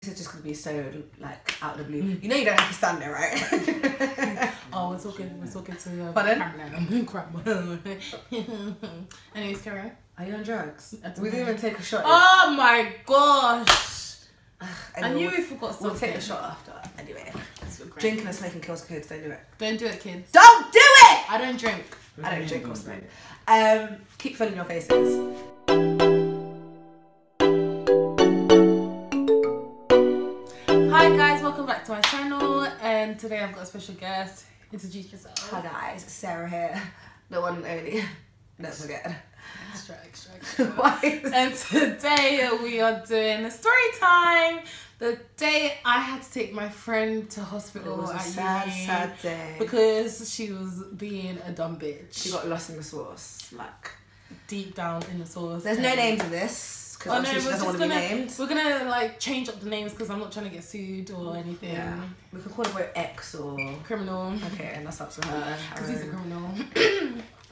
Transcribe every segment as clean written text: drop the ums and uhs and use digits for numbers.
It's just gonna be so like out of the blue. You know you don't have to stand there, right? Oh, we're talking to Pardon? crap. Anyways, carry on. Are you on drugs? We didn't even take a shot. Oh my gosh! Anyway, I knew we forgot something. We'll take the shot after. Anyway, drinking and smoking kills kids. Don't do it. Don't do it, kids. Don't do it! I don't drink. I don't drink or smoke. Keep filling your faces. Hi guys, welcome back to my channel, and today I've got a special guest. Introduce yourself. Hi guys, Sarah here, the one and only. Don't forget. Extra. And today we are doing a story time. The day I had to take my friend to hospital. It was a sad day. Because she was being a dumb bitch. She got lost in the sauce, like deep down in the sauce. There's no name to this. Oh no, she doesn't want to be named. We're gonna like change up the names because I'm not trying to get sued or anything. Yeah. We can call her X or criminal. Okay, and that's up to her. Because he's a criminal.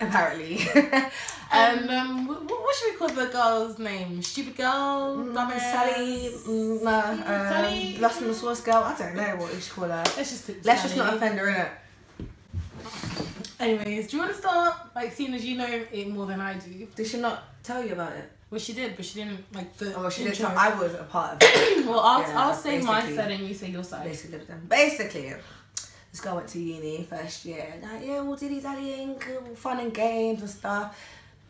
Apparently. What should we call the girl's name? Stupid girl? Dumbass? Sally? Sally? Lost in the sauce girl? I don't know what we should call her. Let's just not offend her, innit? Anyways, do you want to start? Like, seeing as you know it more than I do. Did she not tell you about it? Well, she did, but she didn't like the. Oh, she did. I was a part of it. Well, I'll say my side and you say your side. Basically, this girl went to uni first year. Like, yeah, all dilly-dallying, fun and games and stuff.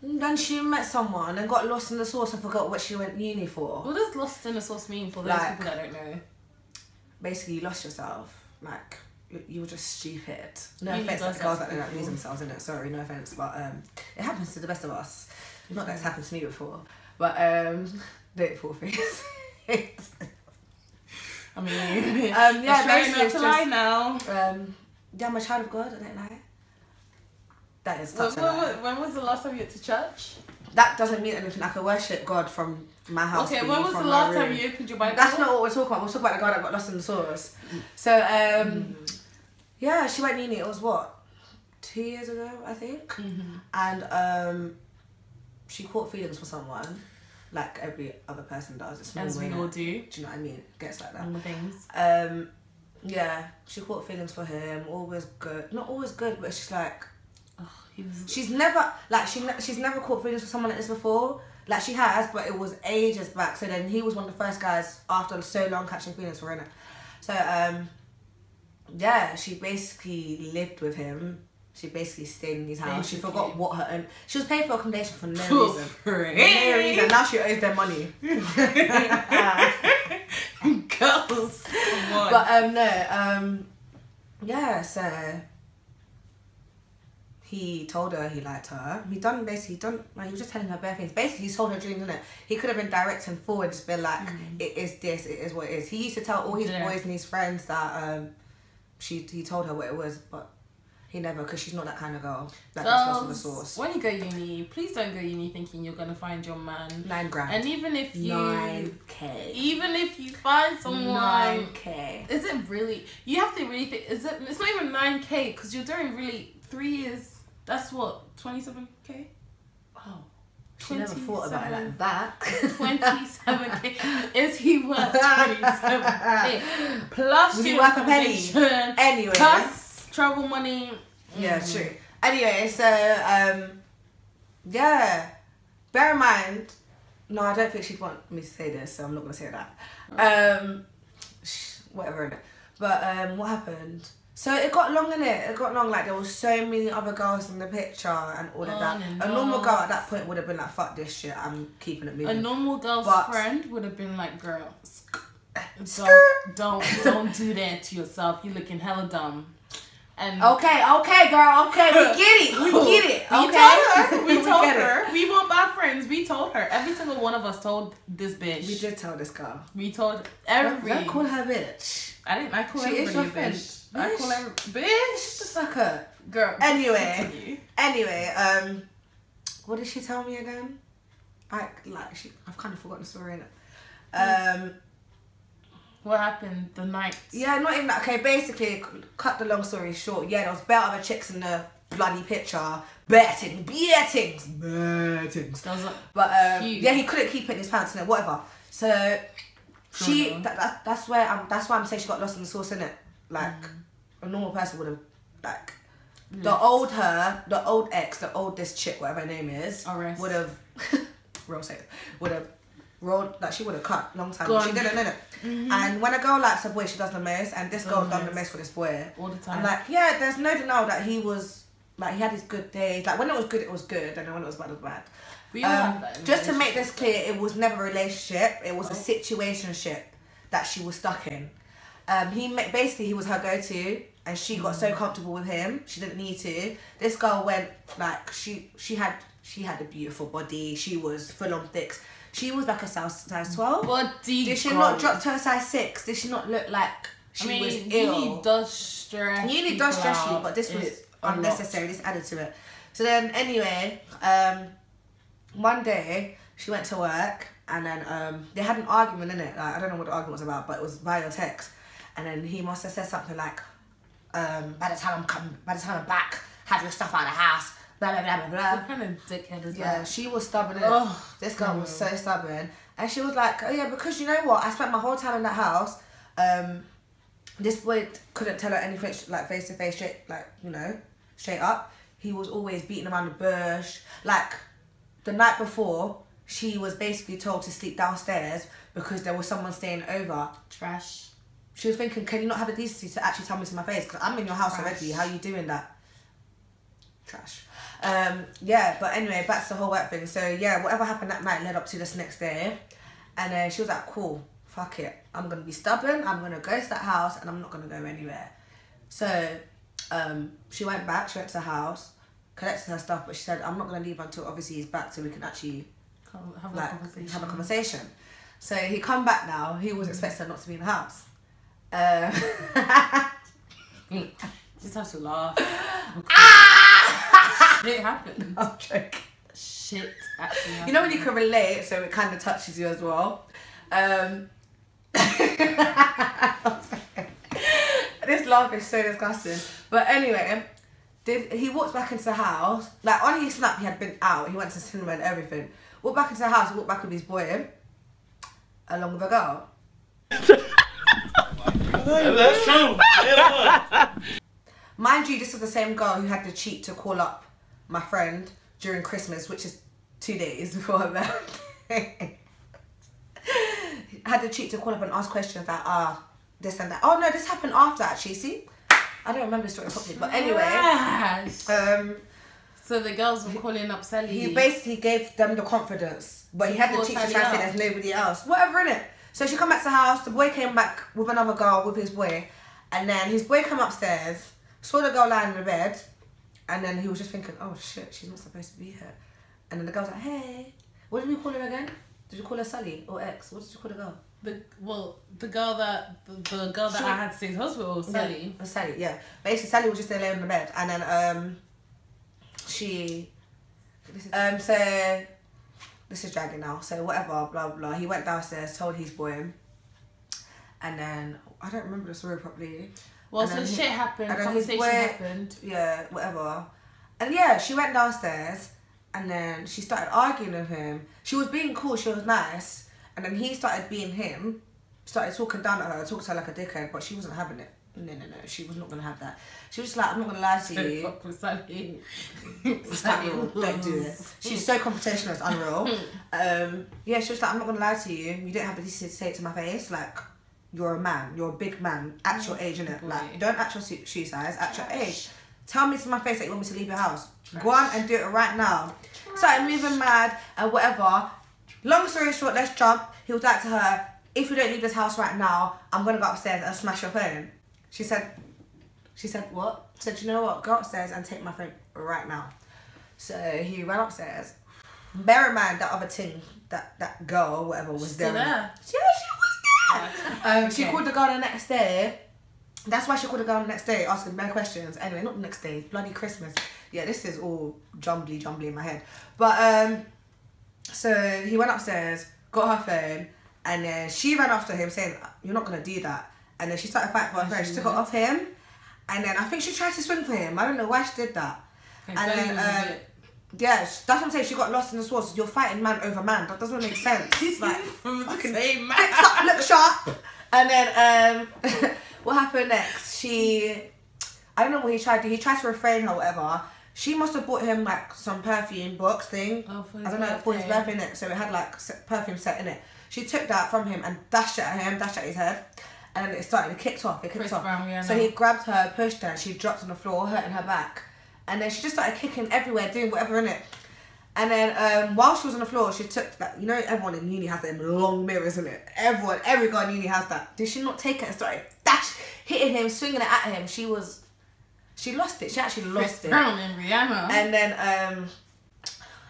And then she met someone and got lost in the sauce and forgot what she went uni for. What does lost in the sauce mean for those people that don't know? Basically, you lost yourself. Like, you were just stupid. No offense to girls that don't lose themselves, innit? Sorry, no offense, but it happens to the best of us. Not that it's happened to me before, but don't fall for it. I mean, yeah, basically it's just lie now. Yeah, I'm a child of God. I don't lie. That is such when was the last time you went to church? That doesn't mean anything. I can worship God from my house. Okay, when was the last time you opened your Bible? That's not what we're talking about. We're talking about the guy that got lost in the sauce. So yeah, she went uni. It was what, 2 years ago, I think. And she caught feelings for someone, like every other person does. It's as we all do. Do you know what I mean? It gets like that. All the things. Yeah, she caught feelings for him. Always good. Not always good, but she's like, she's never caught feelings for someone like this before. Like she has, but it was ages back. So then he was one of the first guys after so long catching feelings for her. So yeah, she basically lived with him. She basically stayed in his house. She forgot what her own. She was paying for accommodation for no reason. For no reason. Now she owes them money. Girls, come on. But yeah. So he told her he liked her. He was just telling her bare things. Basically, he told her dreams, innit? He could have been direct and forward, just been like, it is this, it is what it is. He used to tell all his boys and his friends that he told her what it was, but he never, because she's not that kind of girl that gets lost in the sauce. When you go uni, please don't go uni thinking you're gonna find your man. $9,000. And even if you 9K. Even if you find someone 9K. Is it really? You have to really think. Is it? It's not even 9K because you're doing really 3 years. That's what, 27K. Oh. She never thought about it like that. 27K. Is he worth 27K? Plus was he worth a penny? Anyway. Plus travel money. Yeah, true. Anyway, so yeah. Bear in mind, no, I don't think she'd want me to say this, so I'm not gonna say that. Whatever. But what happened? So it got long, innit? It got long. Like there was so many other girls in the picture and all of that. A normal girl at that point would have been like, "Fuck this shit. I'm keeping it moving." A normal girl's friend would have been like, "Girl, don't do that to yourself. You looking hella dumb." And okay, girl. Okay, we get it. We told her. We weren't bad friends. We told her. Every single one of us told this bitch. We did tell this girl. We told every. Don't call her bitch. I call everybody a bitch. I call her bitch. Shut the fuck up, girl. Anyway, what did she tell me again? I've kind of forgotten the story, innit? What happened the night? Yeah, not even that. Okay, basically, cut the long story short. Yeah, there was bare other chicks in the bloody picture. Bare things. But yeah, he couldn't keep it in his pants, whatever. So That's why I'm saying she got lost in the sauce, innit? Like a normal person would have like the old ex, the oldest chick, whatever her name is, would have rolled, like she would have cut long time. She didn't, innit? And when a girl likes a boy, she does the most, and this girl done the most for this boy all the time. And like, yeah, there's no denial that he was like, he had his good days. Like when it was good, and then when it was bad, it was bad. Just to make this clear, it was never a relationship. It was a situationship that she was stuck in. Basically he was her go-to, and she got so comfortable with him, she didn't need to. This girl went like she had a beautiful body. She was full on thick. She was like a size 12. Body. Did she not drop to a size 6? Did she not look like she was ill? Uni does stress. Uni does stress you, but this was unnecessary. This added to it. So then anyway, one day she went to work, and then they had an argument, innit? Like, I don't know what the argument was about, but it was via text. And then he must have said something like, by the time I'm back, have your stuff out of the house, blah blah blah blah blah. What kind of dickhead is that? Yeah, she was stubborn. This girl was so stubborn, and she was like, oh yeah, because you know what, I spent my whole time in that house. This boy couldn't tell her anything like face to face, straight, like, you know, straight up. He was always beating around the bush. Like the night before, she was basically told to sleep downstairs because there was someone staying over. Trash. She was thinking, can you not have the decency to actually tell me to my face? Because I'm in your house already. How are you doing that? Trash. Yeah, but anyway, back to the whole work thing. So yeah, whatever happened that night led up to this next day. And she was like, cool, fuck it. I'm going to be stubborn. I'm going to go to that house, and I'm not going to go anywhere. So she went back. She went to the house, collected her stuff, but she said, I'm not going to leave until obviously he's back so we can actually have a conversation. So he come back now. He was expecting her not to be in the house. Just have to laugh. Shit happened. I'm joking. Shit actually happened. You know when you can relate, so it kind of touches you as well. This laugh is so disgusting. But anyway, he walked back into the house. Like on his snap, he had been out. He went to the cinema and everything. Walked back into the house. He walked back with his boy, along with a girl. That's true. Mind you, this was the same girl who had the cheat to call up my friend during Christmas, which is 2 days before her birthday. Had the cheat to call up and ask questions like, this and that. Oh no, this happened after actually, see? I don't remember the story properly, but anyway. So the girls were calling up Sally. He basically gave them the confidence, but he had the cheat to try to say there's nobody else. Whatever, innit? So she come back to the house, the boy came back with another girl, with his boy, and then his boy come upstairs, saw the girl lying in the bed, and then he was just thinking, oh shit, she's not supposed to be here. And then the girl's like, hey, what did we call her again? Did you call her Sally or X? What did you call the girl? The girl that I had to stay in hospital, Sally. Yeah, Sally, yeah. Basically, Sally was just there laying in the bed, and then so this is dragging now. So whatever, blah blah. He went downstairs, told his boy, and then I don't remember the story properly. Well, so shit happened. And conversation happened. Yeah, whatever. And yeah, she went downstairs, and then she started arguing with him. She was being cool. She was nice. And then he started being him, started talking down at her, talking to her like a dickhead, but she wasn't having it. No, she was not going to have that. She was just like, I'm not going to lie to you. Fuck with Sally. Don't do it. She's so confrontational, it's unreal. Yeah, she was like, I'm not going to lie to you. You don't have the decency to say it to my face. Like, you're a man. You're a big man. At your age, innit? Like, don't act your shoe size. At your age. Tell me to my face that you want me to leave your house. Go on and do it right now. Started moving mad and whatever. Long story short, let's jump. He was like to her, if you don't leave this house right now, I'm going to go upstairs and smash your phone. She said, what? She said, you know what? Go upstairs and take my phone right now. So he ran upstairs. Bear in mind that other thing, that girl or whatever was still there. Yeah, she was there. Okay. She called the girl the next day. That's why she called the girl the next day, asking many questions. Anyway, not the next day, bloody Christmas. Yeah, this is all jumbly in my head. But, so he went upstairs, got her phone, and then she ran after him saying, you're not going to do that. And then she started fighting for her phone. She took it off him. And then I think she tried to swing for him. I don't know why she did that. Okay, and so then, Yeah, that's what I'm saying. She got lost in the swamp. So you're fighting man over man. That doesn't make sense. It's like fucking same man. fix up, look sharp. And then what happened next? I don't know what he tried to do. He tried to refrain her, whatever. She must have bought him like some perfume box thing. Oh, for his I don't know, birthday. for his birthday in it. So it had like perfume set in it. She took that from him and dashed it at him, dashed at his head. And then it started. It kicked off. Chris Brown, yeah, so he grabbed her, pushed her, and she dropped on the floor, hurting her back. And then she just started kicking everywhere, doing whatever in it. And then while she was on the floor, she took that. You know, everyone in uni has them long mirrors in it. Every guy in uni has that. Did she not take it and started hitting him, swinging it at him? She lost it. She actually lost Chris Brown and Rihanna. And then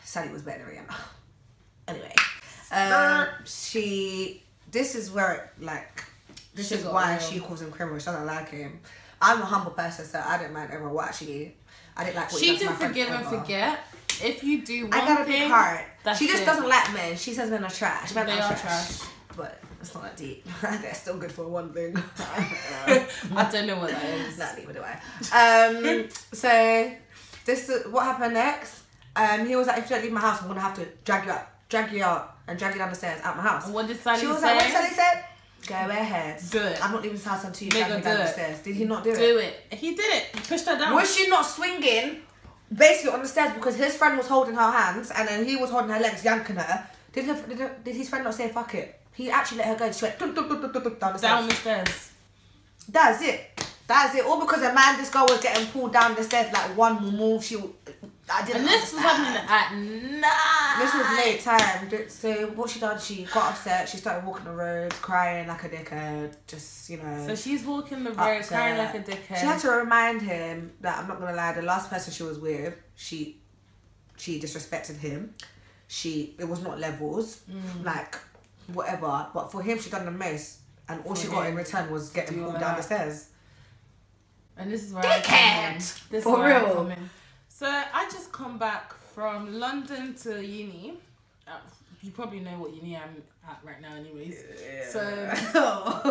Sally was better than Rihanna. Anyway, this is where this is why she calls him criminal. She doesn't like him. I'm a humble person, so I don't mind everyone what actually. I didn't like what she did forgive and forget. If you do one I got a big heart. She just it. doesn't like men. She says men are trash. Men they are trash. But it's not that deep. They're still good for one thing. I don't know what that is. Not neither do I. So this is what happened next. He was like, if you don't leave my house, I'm gonna have to drag you out and drag you down the stairs out my house. And what did Sally say? She was like, what did Sally say? Go ahead. Do it. I'm not leaving this house until you drag me down the stairs. Did he not do it? Do it. He did it. He pushed her down. Was she not swinging basically on the stairs because his friend was holding her hands and then he was holding her legs, yanking her? Did his friend not say fuck it? He actually let her go. She went down the stairs. Down the stairs. That's it. All because a man, this girl was getting pulled down the stairs like one move. And this was happening at night. This was late time. So what she done? She got upset. She started walking the road, crying like a dickhead. Just So she's walking the road, crying like a dickhead. She had to remind him that I'm not gonna lie. The last person she was with, she disrespected him. It was not levels, like whatever. But for him, she done the most, and all she got in return was getting pulled down the stairs. And this is where dickhead. For real. So I just come back from London to uni. You probably know what uni I'm at right now anyways. Yeah. So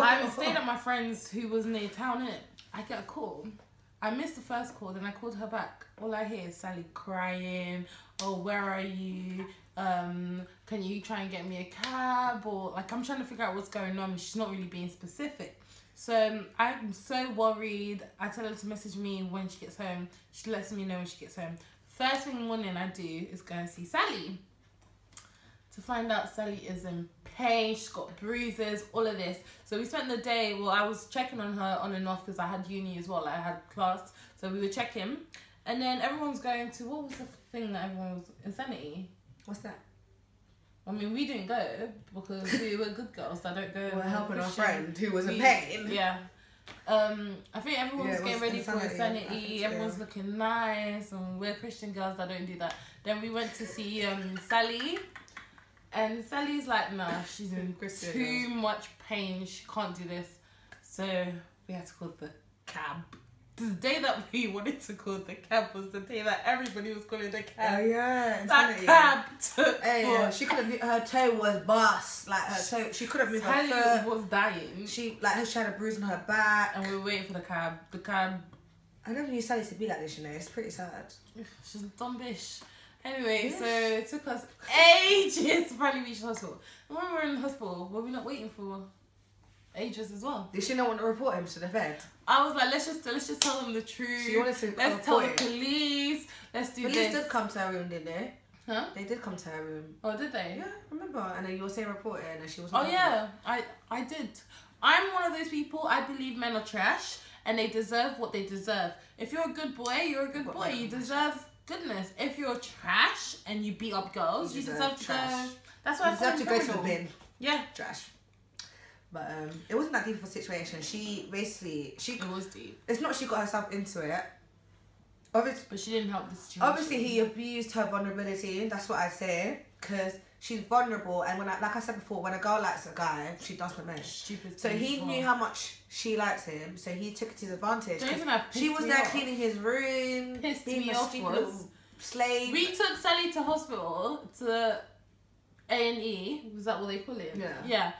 I'm staying at my friend's who was near town. I get a call. I missed the first call, then I called her back. All I hear is Sally crying. Oh, where are you? Can you try and get me a cab? Or like I'm trying to figure out what's going on. She's not really being specific. So I'm so worried. I tell her to message me when she gets home. She lets me know when she gets home. First thing in the morning I do is go and see Sally. To find out Sally is in pain. She's got bruises, all of this. So we spent the day, well, I was checking on her on and off because I had uni as well. I had class. So we were checking. And then everyone's going to, what was the thing that everyone was, Insanity? What's that? I mean, we didn't go because we were good girls that don't go. We're helping our friend who was in pain. Yeah. I think everyone was getting ready for Insanity. Everyone's looking nice, and we're Christian girls that don't do that. Then we went to see Sally, and Sally's like, nah, she's in too much pain. She can't do this. So we had to call the cab. The day that we wanted to call the cab was the day that everybody was calling the cab. Oh yeah, that cab took. Yeah, she couldn't. Her toe was bust. Like her toe, she couldn't move her foot. Sally was dying. She had a bruise on her back, and we were waiting for the cab. The cab. I never knew Sally to be like this. You know, it's pretty sad. She's a dumb bitch. Anyway, so it took us ages to finally reach the hospital. And when we were in the hospital, were we not waiting for ages as well? Did she not want to report him to the vet? I was like, let's just tell them the truth. She wanted to let's tell the police. Let's do this. Police did come to her room, didn't they? Huh? They did come to her room. Oh, did they? Yeah, I remember. And then you were saying report it, and then she was. Oh yeah, I did. I'm one of those people. I believe men are trash, and they deserve what they deserve. If you're a good boy, you're a good boy. You deserve goodness. If you're trash and you beat up girls, you deserve to go. That's why I deserve to go to the bin. Yeah, trash. But it wasn't that deep of a situation. She basically it was deep. It's not she got herself into it. Obviously, but she didn't help the situation. Obviously, he abused her vulnerability. That's what I say, because she's vulnerable. And like I said before, when a girl likes a guy, she does the most. Stupid. So he knew how much she likes him. So he took it to his advantage. She was there cleaning his room, pissed being a stupid little slave. We took Sally to hospital to A&E. Was that what they call it? Yeah. Yeah.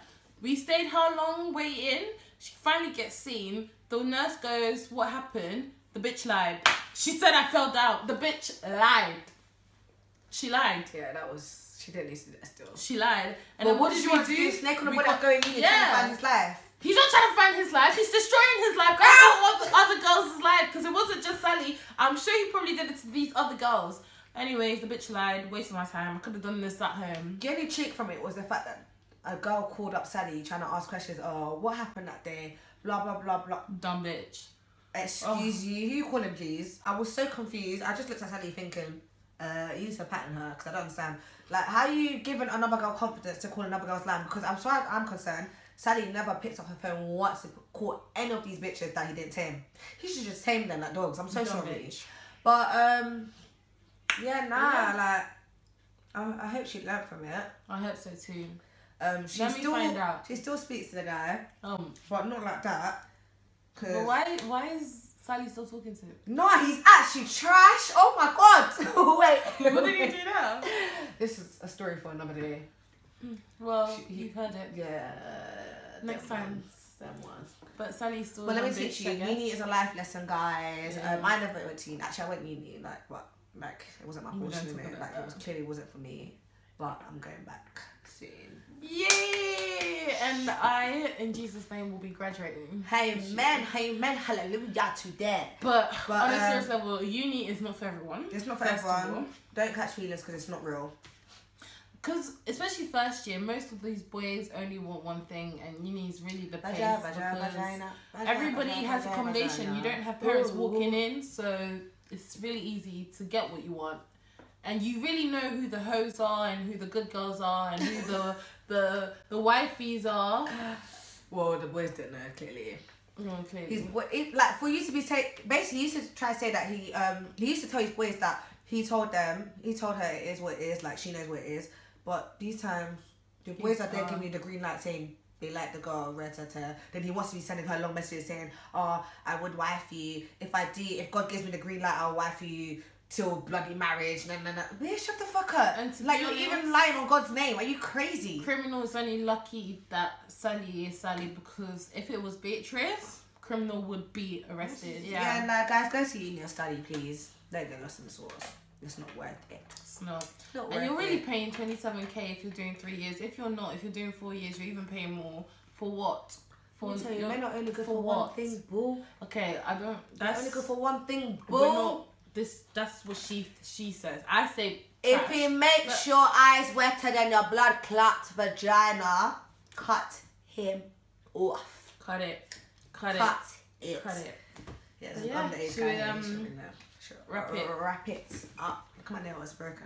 We stayed how long waiting? She finally gets seen. The nurse goes, what happened? The bitch lied. She said I fell down. The bitch lied. She lied. Yeah, that was... She didn't need to do that still. She lied. And But then what did you do? Snake on the body going in and trying to find his life. He's not trying to find his life. He's destroying his life. All the other girls' life. Because it wasn't just Sally. I'm sure he probably did it to these other girls. Anyways, the bitch lied. Wasting my time. I could have done this at home. The only cheek from it was the fact that a girl called up Sally trying to ask questions. Oh, what happened that day? Blah, blah, blah, blah. Dumb bitch. Excuse you. Who you calling, please? I was so confused. I just looked at Sally thinking, you need to pattern her because I don't understand. Like, how are you giving another girl confidence to call another girl's line? Because as far as I'm concerned, Sally never picked up her phone once to call any of these bitches that he didn't tame. He should just tame them like dogs. I'm so sorry. Bitch. But, yeah, like, I hope she learned from it. I hope so too. She still speaks to the guy. But not like that. But why is Sally still talking to him? No, he's actually trash. Oh my god. Wait. What did he do now? This is a story for another day. Well, you've heard it. Yeah. Next time. Them ones. But Sally's still. Well, let me teach you. Uni is a life lesson, guys. Yeah. I never went to uni. Actually, I went uni. Like it wasn't my portion. It clearly wasn't for me. But I'm going back soon. Yay! And I, in Jesus' name, will be graduating. Amen, hallelujah to that. But on a serious level, uni is not for everyone. It's not for everyone. Don't catch feelings because it's not real. Because, especially first year, most of these boys only want one thing, and uni is really the place. Everybody has accommodation. You don't have parents walking in, so it's really easy to get what you want. And you really know who the hoes are and who the good girls are and who the wifeys are. Well, the boys don't know, clearly. No, clearly. Like, for you to be basically, he used to try to say that he used to tell his boys that he told her it is what it is, like, she knows what it is. But these times, the boys are there giving you the green light saying they like the girl, then he wants to be sending her long messages saying, oh, I would wife you. If God gives me the green light, I'll wife you till bloody marriage. No. Bitch, shut the fuck up. And like, you're even lying on God's name. Are you crazy? Criminal is only lucky that Sally is Sally, because if it was Beatrice, Criminal would be arrested. Yeah, nah, guys, go see uni and study, please. Don't get lost in the sauce. It's not worth it. It's not. And you're really paying 27k if you're doing 3 years. If you're not, if you're doing 4 years, you're even paying more. For what? You're not only good for one thing, boo. Okay, I don't. That's only good for one thing, boo. That's what she says. I say, if it makes your eyes wetter than your blood clot vagina, cut him off. Cut it. Yeah, underage guy. Wrap it up. Come on, nail was broken.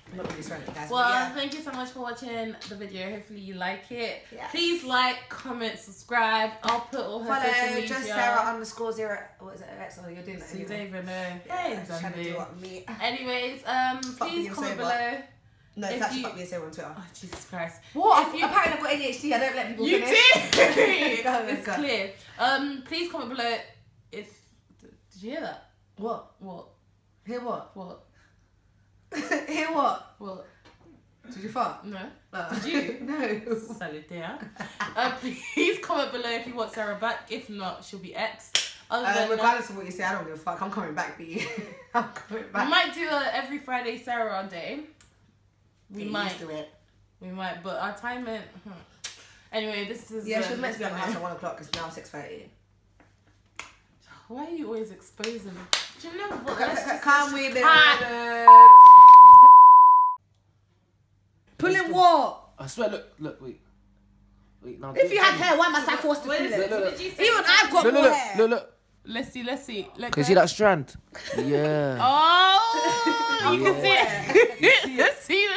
I'm not really swearing, guys. Well, thank you so much for watching the video. Hopefully you like it. Yes. Please like, comment, subscribe. I'll put all her social media. Just Sarah_0. What is it? Oh, you're doing that. So you don't even know. Yeah, trying to do what me. Anyways, please comment below. No, it's actually fuck me and say on Twitter. Oh, Jesus Christ. What? Apparently I've got ADHD. I don't let people finish. You did. It's clear. Please comment below if. Did you hear that? What? Hear what? What? Hear what? What? Did you fart? No. Did you? No. Solitaire. Please comment below if you want Sarah back. If not, she'll be X'd. Regardless of what you say, I don't give a fuck. I'm coming back, B. I'm coming back. We might do a every Friday Sarah day. We might do it. We might, but our timing. Anyway, this is. Yeah, she was meant to be on the house at 1 o'clock. It's now 6:30. Why are you always exposing me? Do you know what? Can't we be pulling what? I swear, look, wait. Now, if you had hair, why must I force to pull it? Even I've got more hair. Look. Let's see. Can you see that strand? Yeah. Oh, you can see it. Let's see. You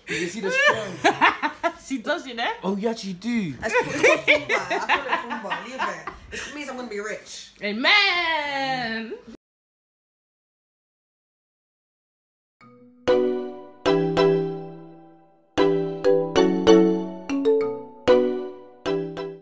can see the strand. She does, you know? Oh, you actually do. I call it Fumba. Leave it. It means I'm going to be rich. Amen.